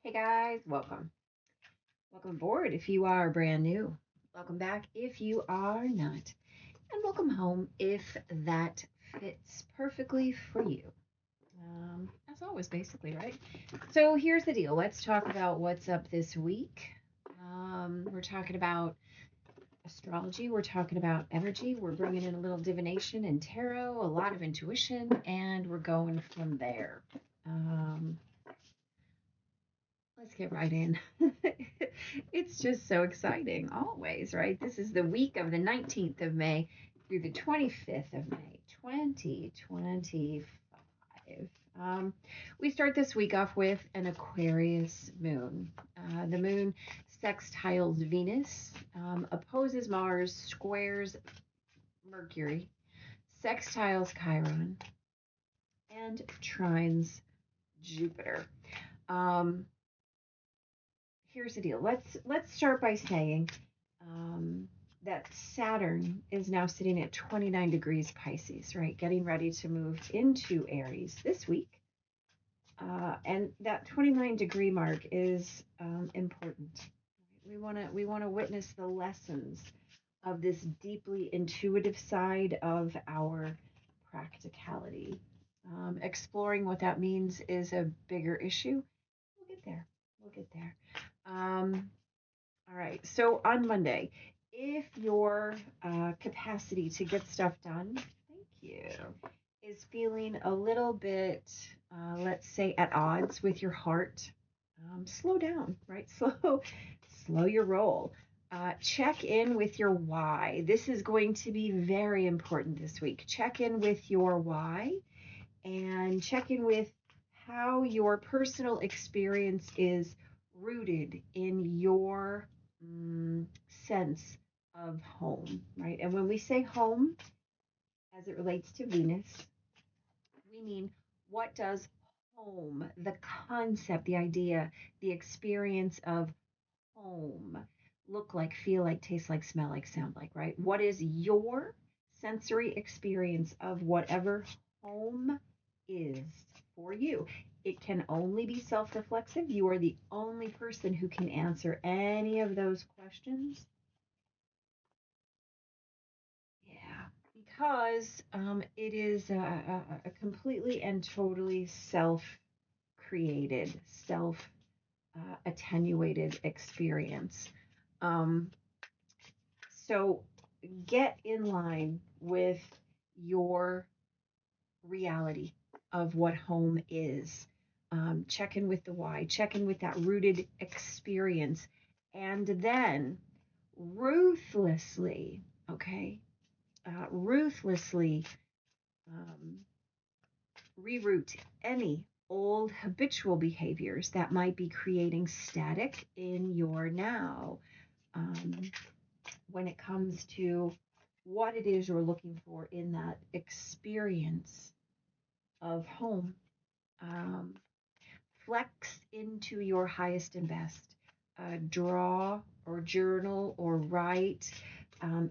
Hey guys, welcome. Welcome aboard if you are brand new. Welcome back if you are not. And welcome home if that fits perfectly for you. As always, basically, right? So here's the deal. Let's talk about what's up this week. We're talking about astrology, we're talking about energy, we're bringing in a little divination and tarot, a lot of intuition, and we're going from there. Um, Let's get right in. It's just so exciting, always, right? This is the week of the 19th of May through the 25th of May, 2025. We start this week off with an Aquarius moon. The moon sextiles Venus, opposes Mars, squares Mercury, sextiles Chiron, and trines Jupiter. Um, Here's the deal. Let's start by saying that Saturn is now sitting at 29 degrees Pisces, right? Getting ready to move into Aries this week. And that 29-degree mark is important. We want to witness the lessons of this deeply intuitive side of our practicality. Exploring what that means is a bigger issue. We'll get there. We'll get there. Um, all right. So on Monday, if your capacity to get stuff done, thank you, is feeling a little bit, let's say, at odds with your heart, slow down, right? Slow your roll. Check in with your why. This is going to be very important this week. Check in with your why and check in with how your personal experience is rooted in your sense of home, right? And when we say home, as it relates to Venus, we mean what does home, the concept, the idea, the experience of home look like, feel like, taste like, smell like, sound like, right? What is your sensory experience of whatever home is for you? It can only be self reflexive. You are the only person who can answer any of those questions. Yeah, because it is a completely and totally self created, self attenuated experience. Um, so get in line with your reality of what home is. Check in with the why, check in with that rooted experience, and then ruthlessly, okay, ruthlessly um, reroute any old habitual behaviors that might be creating static in your now. Um, when it comes to what it is you're looking for in that experience of home. Um, Flex into your highest and best. Draw or journal or write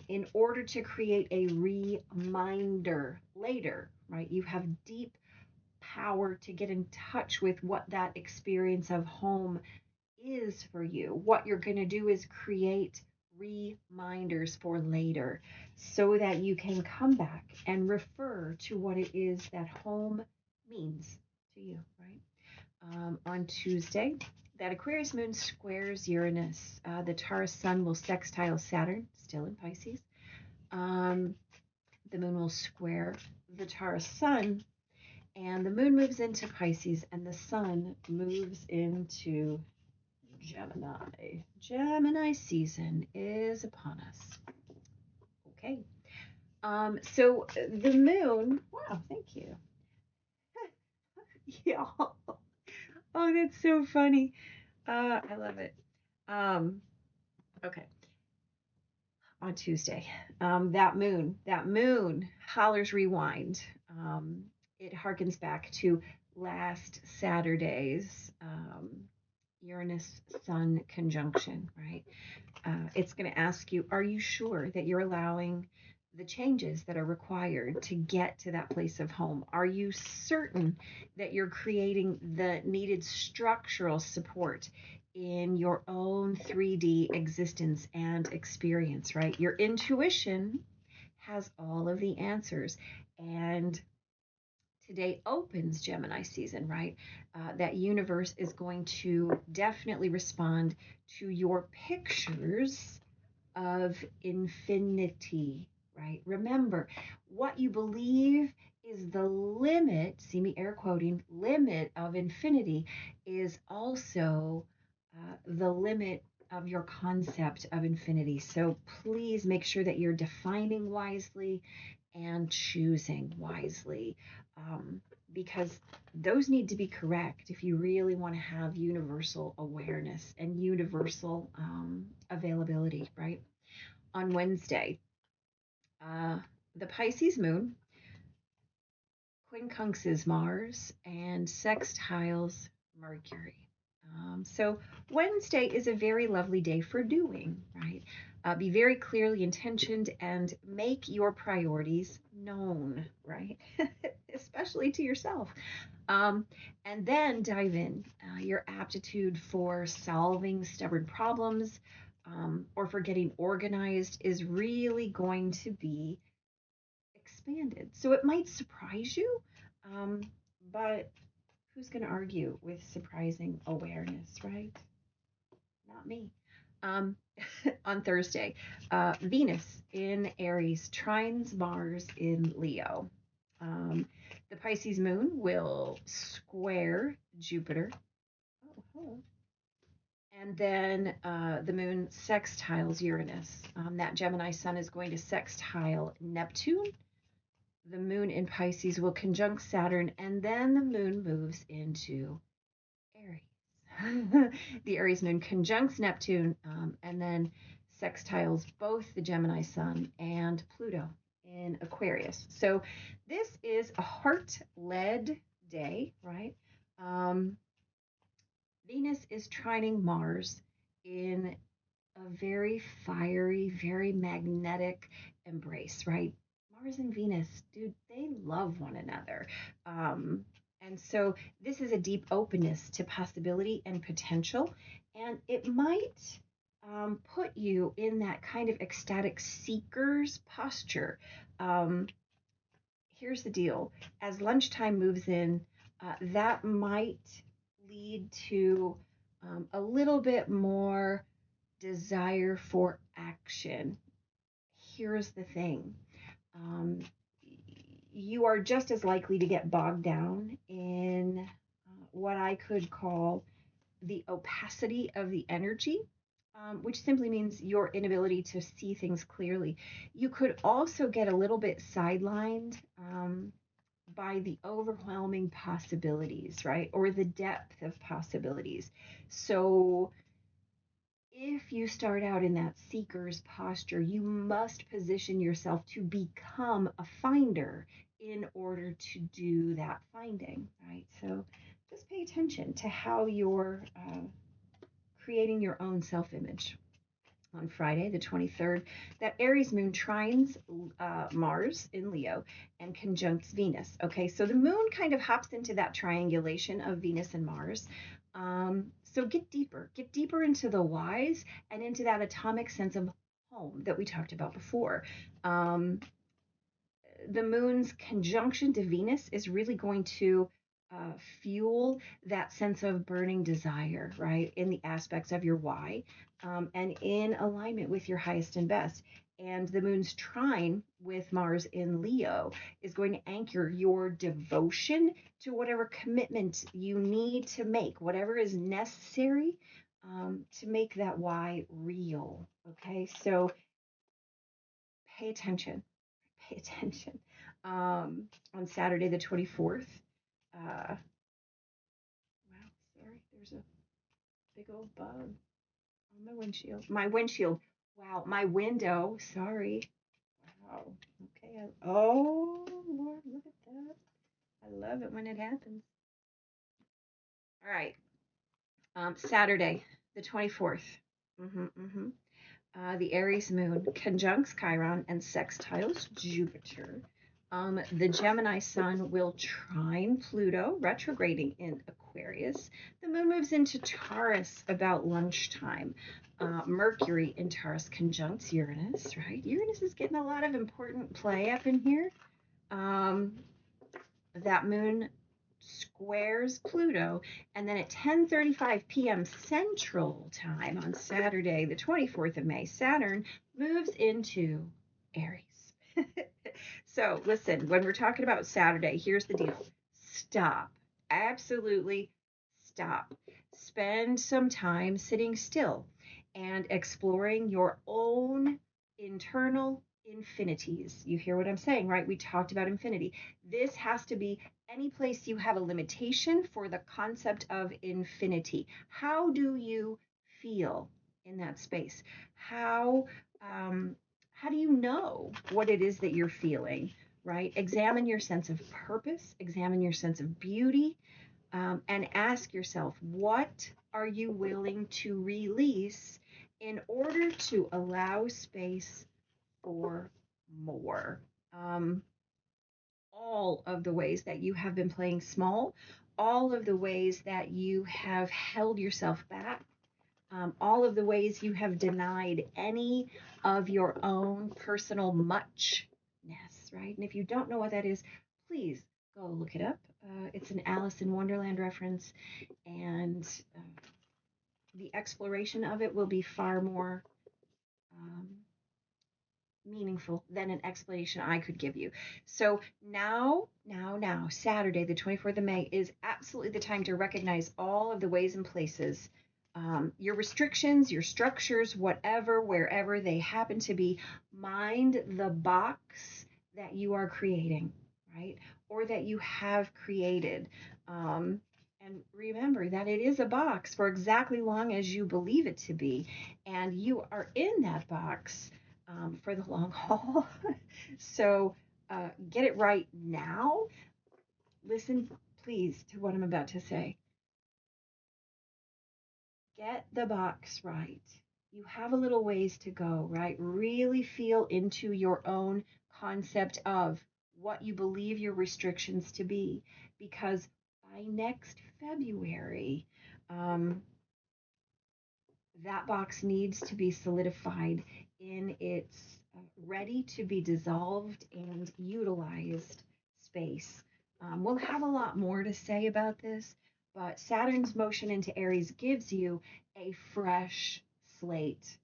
in order to create a reminder later, right? You have deep power to get in touch with what that experience of home is for you. What you're going to do is create reminders for later so that you can come back and refer to what it is that home means to you, right? On Tuesday, that Aquarius moon squares Uranus. The Taurus sun will sextile Saturn, still in Pisces. The moon will square the Taurus sun, and the moon moves into Pisces, and the sun moves into Gemini. Gemini season is upon us. Okay. So the moon, wow, thank you. Yeah. Oh, that's so funny. I love it. Um, okay. On Tuesday, that moon hollers rewind. It harkens back to last Saturday's Uranus Sun conjunction, right? It's going to ask you, are you sure that you're allowing the changes that are required to get to that place of home? Are you certain that you're creating the needed structural support in your own 3D existence and experience, right? Your intuition has all of the answers. And today opens Gemini season, right? That universe is going to definitely respond to your pictures of infinity, right? Remember, what you believe is the limit, see me air quoting, limit of infinity is also the limit of your concept of infinity. So please make sure that you're defining wisely and choosing wisely, because those need to be correct if you really want to have universal awareness and universal availability, right? On Wednesday, uh, the Pisces moon quincunxes Mars and sextiles Mercury. So Wednesday is a very lovely day for doing, right? Be very clearly intentioned and make your priorities known, right? Especially to yourself. And then dive in. Your aptitude for solving stubborn problems or for getting organized is really going to be expanded. So it might surprise you, um, but who's going to argue with surprising awareness, right? Not me. Um, on Thursday, Venus in Aries trines Mars in Leo. Um, the Pisces moon will square Jupiter. Oh. And then the moon sextiles Uranus. That Gemini sun is going to sextile Neptune. The moon in Pisces will conjunct Saturn, and then the moon moves into Aries. The Aries moon conjuncts Neptune, and then sextiles both the Gemini sun and Pluto in Aquarius. So this is a heart-led day, right? Venus is trining Mars in a very fiery, very magnetic embrace, right? Mars and Venus, dude, they love one another. And so this is a deep openness to possibility and potential. And it might put you in that kind of ecstatic seeker's posture. Um, Here's the deal, as lunchtime moves in, that might lead to a little bit more desire for action. Here's the thing, um, you are just as likely to get bogged down in what I could call the opacity of the energy, which simply means your inability to see things clearly. You could also get a little bit sidelined by the overwhelming possibilities, right? Or the depth of possibilities. So if you start out in that seeker's posture, you must position yourself to become a finder in order to do that finding, right? So just pay attention to how you're creating your own self image. On Friday, the 23rd, that Aries moon trines Mars in Leo and conjuncts Venus. Okay, so the moon kind of hops into that triangulation of Venus and Mars. So get deeper into the whys and into that atomic sense of home that we talked about before. The moon's conjunction to Venus is really going to fuel that sense of burning desire, right? In the aspects of your why, and in alignment with your highest and best. And the moon's trine with Mars in Leo is going to anchor your devotion to whatever commitment you need to make, whatever is necessary to make that why real. Okay, so pay attention. Pay attention. On Saturday, the 24th. Wow, sorry, there's a big old bug on my windshield. My windshield. Wow, my window. Sorry. Wow. Okay. Oh, Lord, look at that. I love it when it happens. All right. Saturday, the 24th. The Aries moon conjuncts Chiron and sextiles Jupiter. The Gemini sun will trine Pluto, retrograding in Aquarius. The moon moves into Taurus about lunchtime. Mercury in Taurus conjuncts Uranus, right? Uranus is getting a lot of important play up in here. That moon squares Pluto, and then at 10:35 p.m. Central Time on Saturday, the 24th of May, Saturn moves into Aries. So, listen, when we're talking about Saturday, here's the deal. Stop. Absolutely stop. Spend some time sitting still and exploring your own internal infinities. You hear what I'm saying, right? We talked about infinity. This has to be any place you have a limitation for the concept of infinity. How do you feel in that space? How do you know what it is that you're feeling, right? Examine your sense of purpose, examine your sense of beauty, and ask yourself, what are you willing to release in order to allow space for more? All of the ways that you have been playing small, all of the ways that you have held yourself back, all of the ways you have denied any of your own personal muchness, right? And if you don't know what that is, please go look it up. It's an Alice in Wonderland reference, and the exploration of it will be far more um, meaningful than an explanation I could give you. So now, Saturday, the 24th of May, is absolutely the time to recognize all of the ways and places, your restrictions, your structures, whatever, wherever they happen to be. Mind the box that you are creating, right? Or that you have created. And remember that it is a box for exactly long as you believe it to be. And you are in that box for the long haul. So get it right now. Listen, please, to what I'm about to say. Get the box right. You have a little ways to go, right? Really feel into your own concept of what you believe your restrictions to be, because by next February, um, that box needs to be solidified in its ready to be dissolved and utilized space. We'll have a lot more to say about this, but Saturn's motion into Aries gives you a fresh slate.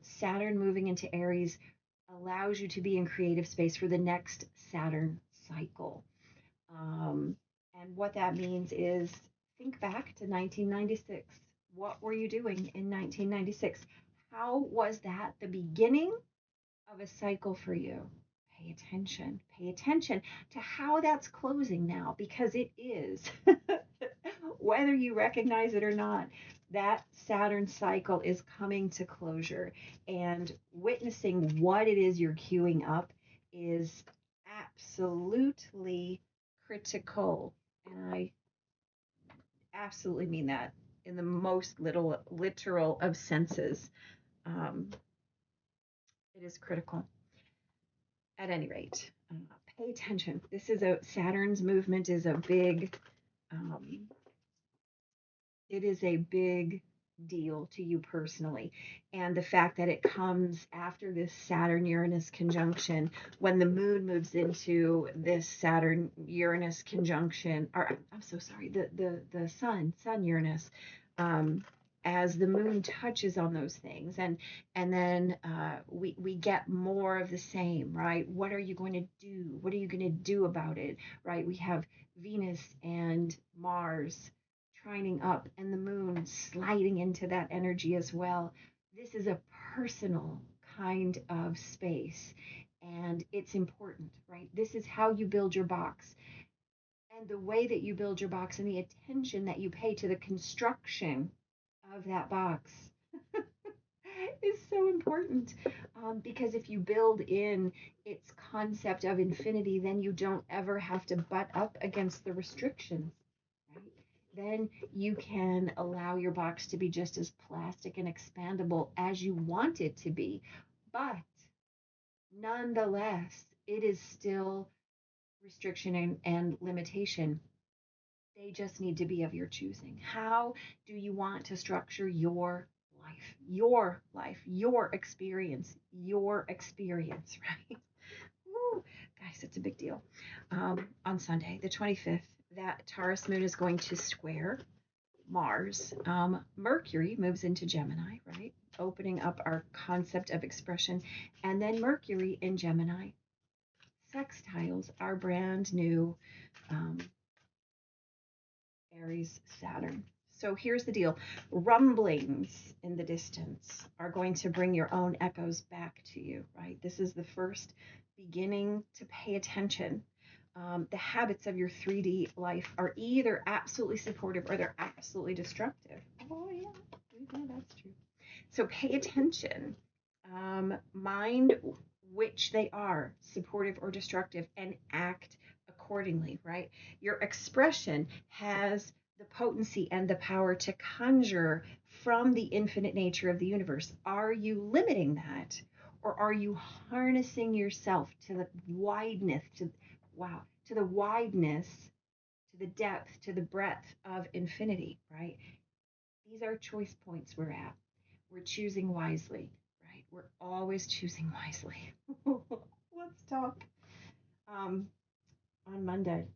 Saturn moving into Aries allows you to be in creative space for the next Saturn cycle. Um, and what that means is think back to 1996. What were you doing in 1996? How was that the beginning of a cycle for you? Pay attention. Pay attention to how that's closing now, because it is. Whether you recognize it or not, that Saturn cycle is coming to closure. And witnessing what it is you're queuing up is absolutely critical. And I absolutely mean that in the most literal of senses. Um, it is critical. At any rate, pay attention. This is a Saturn's movement is a big, um, it is a big deal to you personally. And the fact that it comes after this Saturn Uranus conjunction, when the moon moves into this Saturn Uranus conjunction, or I'm so sorry, the sun Uranus, um, as the moon touches on those things, and then we get more of the same, right? What are you going to do? What are you going to do about it, right? We have Venus and Mars trining up and the moon sliding into that energy as well. This is a personal kind of space, and it's important, right? This is how you build your box. And the way that you build your box and the attention that you pay to the construction of that box is so important, because if you build in its concept of infinity, then you don't ever have to butt up against the restrictions, right? then you can allow your box to be just as plastic and expandable as you want it to be. But nonetheless, it is still restriction and limitation. They just need to be of your choosing. How do you want to structure your life? Your life, your experience, right? Woo. Guys, it's a big deal. On Sunday, the 25th, that Taurus moon is going to square Mars. Mercury moves into Gemini, right? Opening up our concept of expression. And then Mercury in Gemini sextiles our brand new um, Aries Saturn. So here's the deal, rumblings in the distance are going to bring your own echoes back to you, right? This is the first beginning to pay attention. The habits of your 3D life are either absolutely supportive or they're absolutely destructive. Oh, yeah, we know that's true. So pay attention. Mind which they are, supportive or destructive, and act accordingly, right? Your expression has the potency and the power to conjure from the infinite nature of the universe. Are you limiting that? Or are you harnessing yourself to the wideness, to the wideness, to the depth, to the breadth of infinity, right? These are choice points we're at. We're choosing wisely, right? We're always choosing wisely. Let's talk um, on Monday.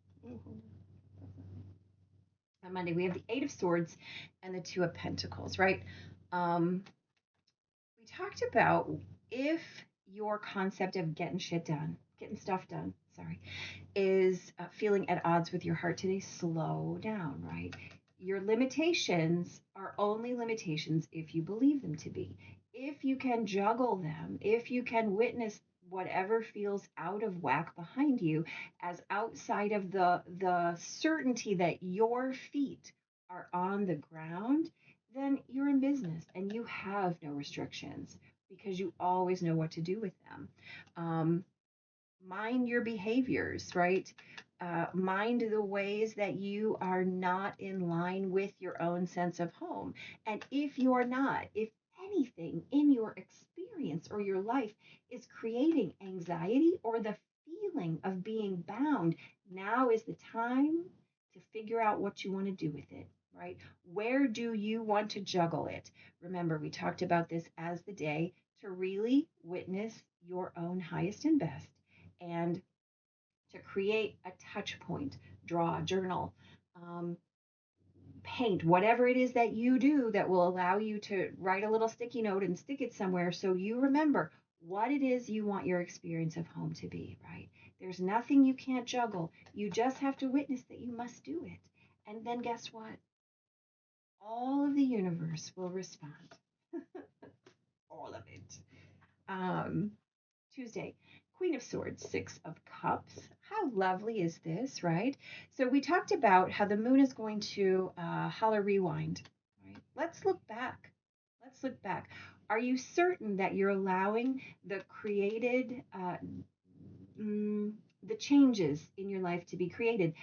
On Monday, we have the Eight of Swords and the Two of Pentacles, right? Um, we talked about if your concept of getting stuff done, sorry, is feeling at odds with your heart today, slow down, right? Your limitations are only limitations if you believe them to be. If you can juggle them, if you can witness whatever feels out of whack behind you as outside of the certainty that your feet are on the ground, then you're in business and you have no restrictions because you always know what to do with them. Mind your behaviors, right? Mind the ways that you are not in line with your own sense of home. And if you're not, if anything in your experience or your life is creating anxiety or the feeling of being bound, now is the time to figure out what you want to do with it, right? Where do you want to juggle it? Remember, we talked about this as the day to really witness your own highest and best and to create a touch point, draw, journal, um, paint, whatever it is that you do that will allow you to write a little sticky note and stick it somewhere so you remember what it is you want your experience of home to be, right? There's nothing you can't juggle. You just have to witness that you must do it. And then guess what? All of the universe will respond. All of it. Um, Tuesday, Queen of Swords, Six of Cups. How lovely is this, right? So we talked about how the moon is going to holler rewind, right? Let's look back. Let's look back. Are you certain that you're allowing the created, the changes in your life to be created?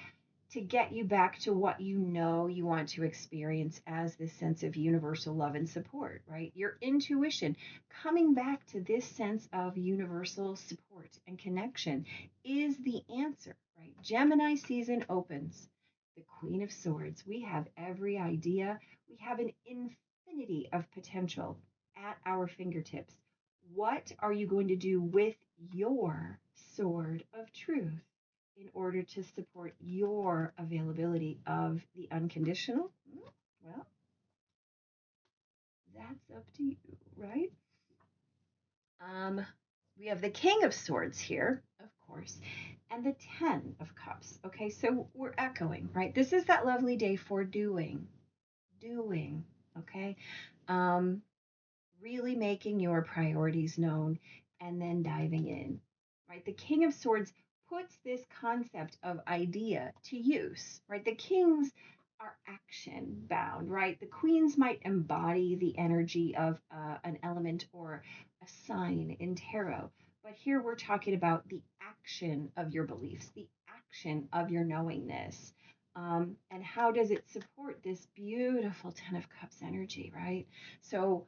To get you back to what you know you want to experience as this sense of universal love and support, right? Your intuition coming back to this sense of universal support and connection is the answer, right? Gemini season opens. The Queen of Swords. We have every idea. We have an infinity of potential at our fingertips. What are you going to do with your sword of truth in order to support your availability of the unconditional? Well, that's up to you, right? Um, we have the King of Swords here, of course, and the Ten of Cups. Okay, so we're echoing, right? This is that lovely day for doing, okay? Um, really making your priorities known and then diving in, right? The King of Swords puts this concept of idea to use, right? The kings are action bound, right? The queens might embody the energy of an element or a sign in tarot, but here we're talking about the action of your beliefs, the action of your knowingness. And how does it support this beautiful Ten of Cups energy, right? So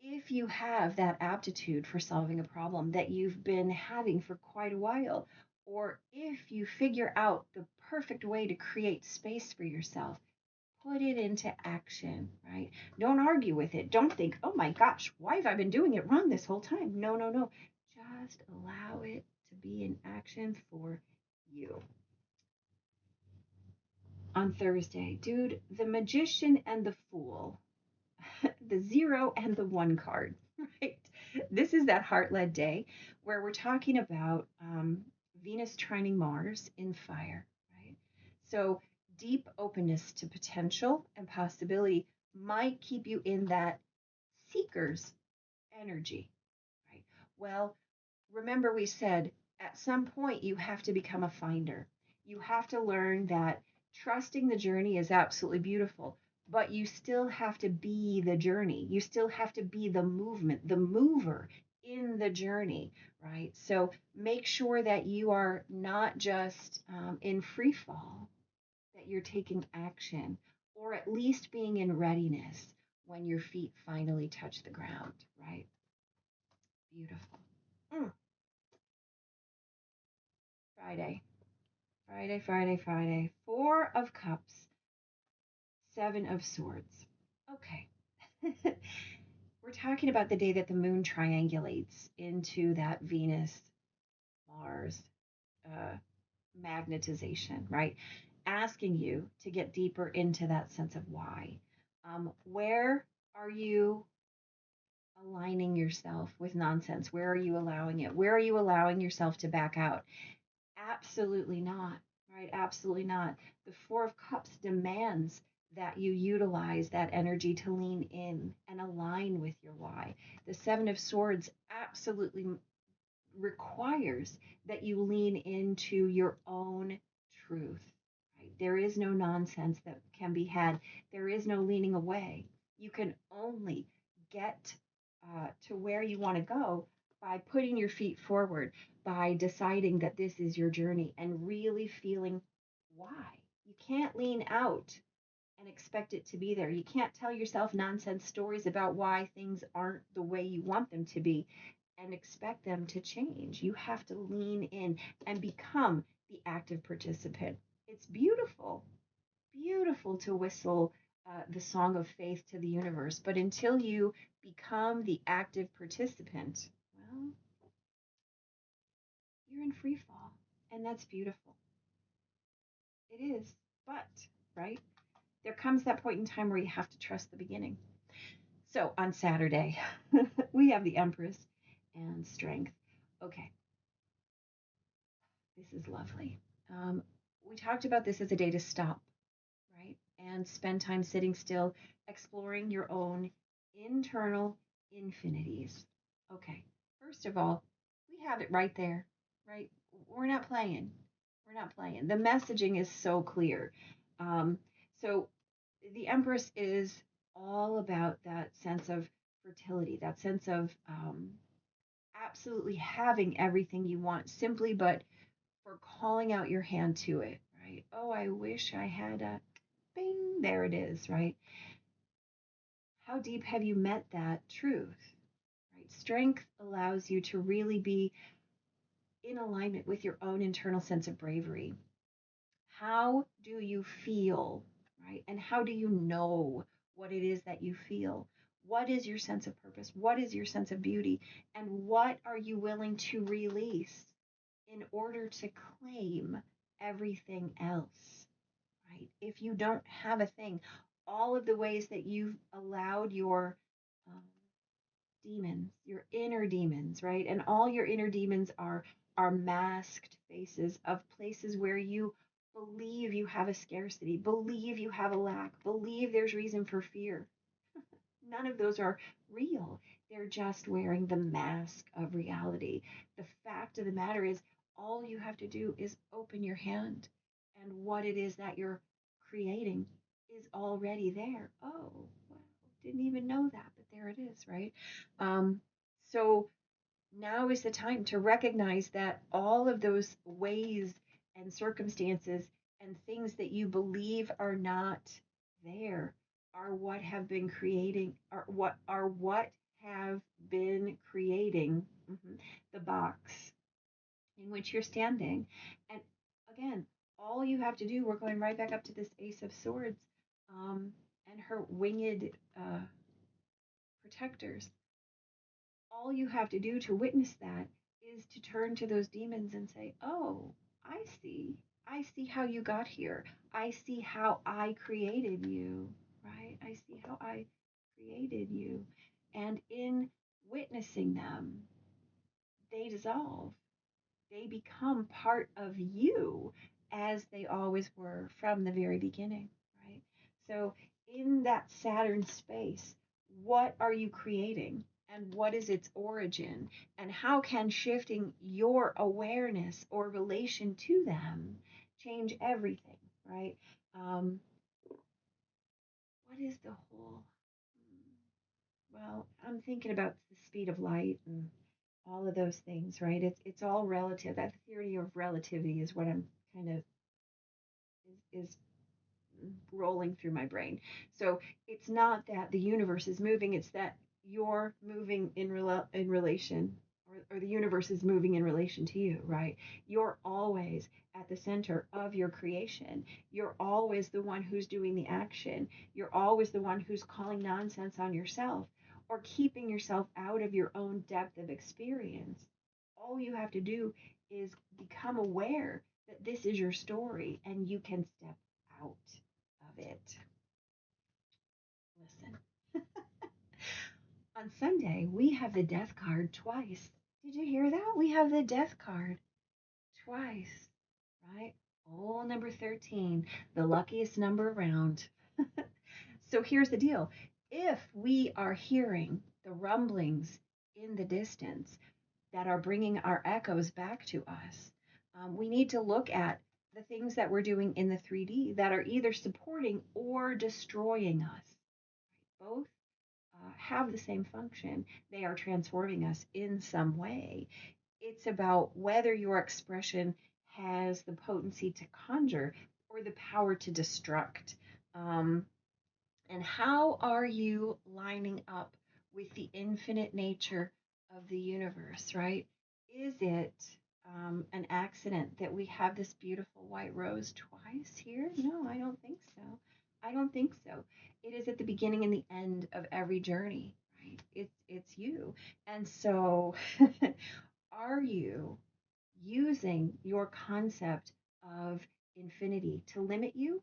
if you have that aptitude for solving a problem that you've been having for quite a while, or if you figure out the perfect way to create space for yourself, put it into action, right? Don't argue with it. Don't think, oh my gosh, why have I been doing it wrong this whole time? No, no, no. Just allow it to be in action for you. On Thursday, dude, the magician and the fool, the 0 and the 1 card, right? This is that heart led day where we're talking about Venus trining Mars in fire, right? So deep openness to potential and possibility might keep you in that seeker's energy, right? Well, remember we said at some point you have to become a finder. You have to learn that trusting the journey is absolutely beautiful, but you still have to be the journey. You still have to be the movement, the mover in the journey, right? So make sure that you are not just in free fall, that you're taking action, or at least being in readiness when your feet finally touch the ground, right? Beautiful. Mm. Friday. Friday, Friday, Friday. 4 of Cups, 7 of Swords. Okay. We're talking about the day that the moon triangulates into that Venus Mars uh, magnetization, right? Asking you to get deeper into that sense of why. Where are you aligning yourself with nonsense? Where are you allowing it? Where are you allowing yourself to back out? Absolutely not, right? Absolutely not. The 4 of Cups demands that you utilize that energy to lean in and align with your why. The 7 of Swords absolutely requires that you lean into your own truth. Right? There is no nonsense that can be had. There is no leaning away. You can only get to where you want to go by putting your feet forward, by deciding that this is your journey and really feeling why. You can't lean out and expect it to be there. You can't tell yourself nonsense stories about why things aren't the way you want them to be and expect them to change. You have to lean in and become the active participant. It's beautiful, beautiful to whistle the song of faith to the universe, but until you become the active participant, well, you're in free fall, and that's beautiful. It is, but, right? There comes that point in time where you have to trust the beginning. So on Saturday, we have the Empress and Strength. Okay, this is lovely. We talked about this as a day to stop, right? And spend time sitting still, exploring your own internal infinities. Okay, first of all, we have it right there, right? We're not playing. We're not playing. The messaging is so clear. Um, so the Empress is all about that sense of fertility, that sense of absolutely having everything you want simply but for calling out your hand to it, right? Oh, I wish I had a bing, there it is, right? How deep have you met that truth, right? Strength allows you to really be in alignment with your own internal sense of bravery. How do you feel, right? And how do you know what it is that you feel? What is your sense of purpose? What is your sense of beauty? And what are you willing to release in order to claim everything else, right? If you don't have a thing, all of the ways that you've allowed your um, demons, your inner demons, right? And all your inner demons are masked faces of places where you believe you have a scarcity, believe you have a lack, believe there's reason for fear. None of those are real. They're just wearing the mask of reality. The fact of the matter is, all you have to do is open your hand, and what it is that you're creating is already there. Oh, wow. Didn't even know that, but there it is, right? Um, so now is the time to recognize that all of those ways and circumstances and things that you believe are not there are what have been creating are what have been creating the box in which you're standing. And again, all you have to do, we're going right back up to this Ace of Swords, and her winged protectors. All you have to do to witness that is to turn to those demons and say, "Oh, I see. I see how you got here. I see how I created you, right? I see how I created you." And in witnessing them, they dissolve. They become part of you as they always were from the very beginning, right? So, in that Saturn space, what are you creating? And what is its origin? And how can shifting your awareness or relation to them change everything, right? Um, what is the whole? Well, I'm thinking about the speed of light and all of those things, right? It's all relative. That theory of relativity is what I'm kind of is rolling through my brain. So it's not that the universe is moving; it's that you're moving in relation, or the universe is moving in relation to you, right? You're always at the center of your creation. You're always the one who's doing the action. You're always the one who's calling nonsense on yourself or keeping yourself out of your own depth of experience. All you have to do is become aware that this is your story and you can step out of it. Listen, on Sunday, we have the death card twice. Did you hear that? We have the death card twice, right? Oh, number 13, the luckiest number around. So here's the deal. If we are hearing the rumblings in the distance that are bringing our echoes back to us, we need to look at the things that we're doing in the 3D that are either supporting or destroying us. Both have the same function. They are transforming us in some way. It's about whether your expression has the potency to conjure or the power to destruct. Um, and how are you lining up with the infinite nature of the universe, right? Is it an accident that we have this beautiful white rose twice here? No, I don't think so. I don't think so. It is at the beginning and the end of every journey, right? It's you. And so are you using your concept of infinity to limit you,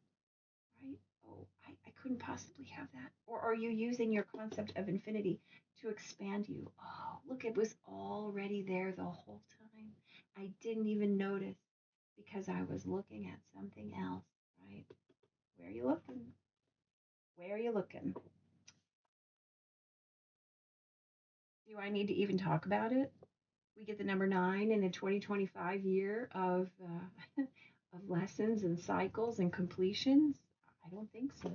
right? Oh, I couldn't possibly have that. Or are you using your concept of infinity to expand you? Oh, look, it was already there the whole time. I didn't even notice because I was looking at something else, right? Where are you looking? Where are you looking? Do I need to even talk about it? We get the number 9 in a 2025 year of of lessons and cycles and completions. I don't think so.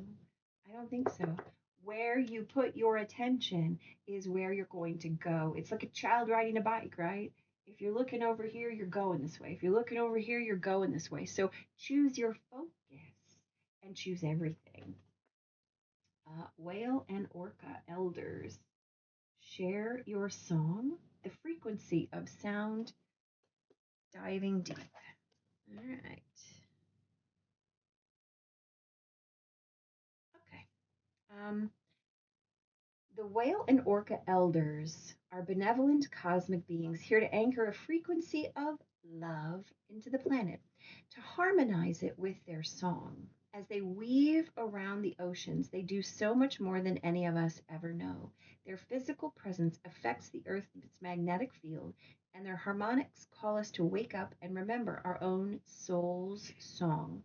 I don't think so. Where you put your attention is where you're going to go. It's like a child riding a bike, right? If you're looking over here, you're going this way. If you're looking over here, you're going this way. So choose your focus and choose everything. Whale and orca elders, share your song, the frequency of sound, diving deep. All right. Okay. Um, The whale and orca elders are benevolent cosmic beings here to anchor a frequency of love into the planet, to harmonize it with their song. As they weave around the oceans, they do so much more than any of us ever know. Their physical presence affects the Earth with its magnetic field, and their harmonics call us to wake up and remember our own soul's song.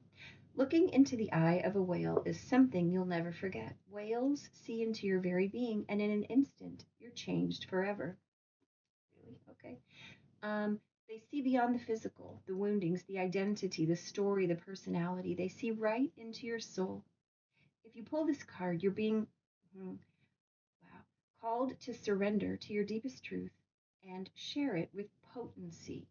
Looking into the eye of a whale is something you'll never forget. Whales see into your very being, and in an instant, you're changed forever. Really? Okay. They see beyond the physical, the woundings, the identity, the story, the personality. They see right into your soul. If you pull this card, you're being wow, called to surrender to your deepest truth and share it with potency,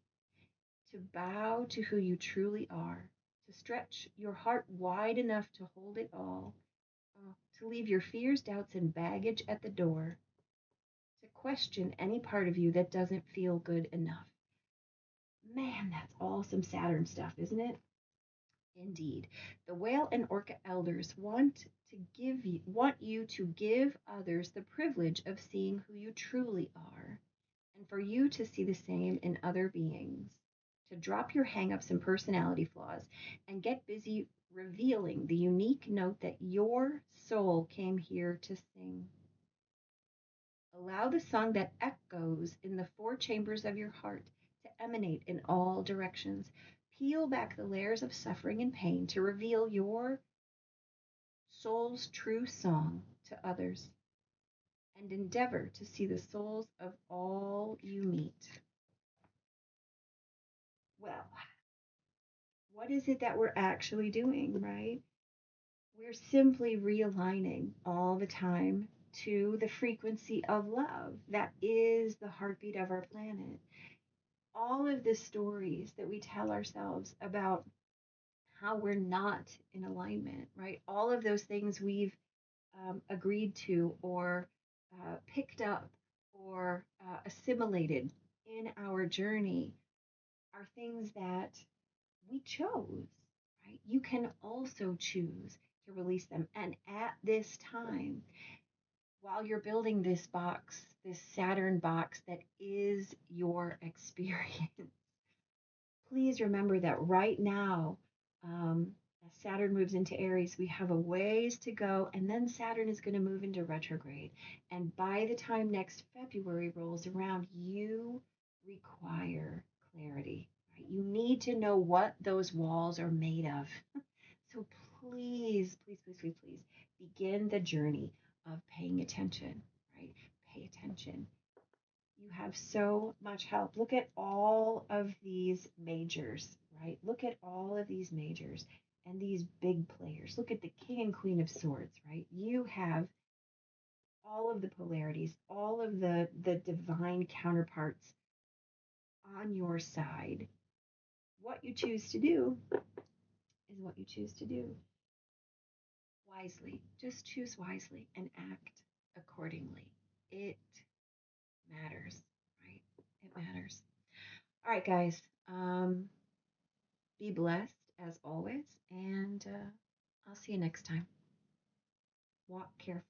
to bow to who you truly are, to stretch your heart wide enough to hold it all, to leave your fears, doubts, and baggage at the door, to question any part of you that doesn't feel good enough. Man, that's all some Saturn stuff, isn't it? Indeed. The whale and orca elders want you to give others the privilege of seeing who you truly are, and for you to see the same in other beings, to drop your hangups and personality flaws and get busy revealing the unique note that your soul came here to sing. Allow the song that echoes in the four chambers of your heart to emanate in all directions. Peel back the layers of suffering and pain to reveal your soul's true song to others, and endeavor to see the souls of all you meet. Well, what is it that we're actually doing, right? We're simply realigning all the time to the frequency of love that is the heartbeat of our planet. All of the stories that we tell ourselves about how we're not in alignment, right? All of those things we've agreed to or picked up or assimilated in our journey are things that we chose, right? You can also choose to release them. And at this time, while you're building this box, this Saturn box that is your experience, please remember that right now, as Saturn moves into Aries, we have a ways to go, and then Saturn is going to move into retrograde. And by the time next February rolls around, you require clarity. Right? You need to know what those walls are made of. So please, please, please, please, please begin the journey of paying attention, right? Pay attention. You have so much help. Look at all of these majors, right? Look at all of these majors and these big players. Look at the King and Queen of Swords, right? You have all of the polarities, all of the divine counterparts on your side. What you choose to do is what you choose to do. Wisely. Just choose wisely and act accordingly. It matters, right? It matters. All right, guys. Be blessed as always, and I'll see you next time. Walk carefully.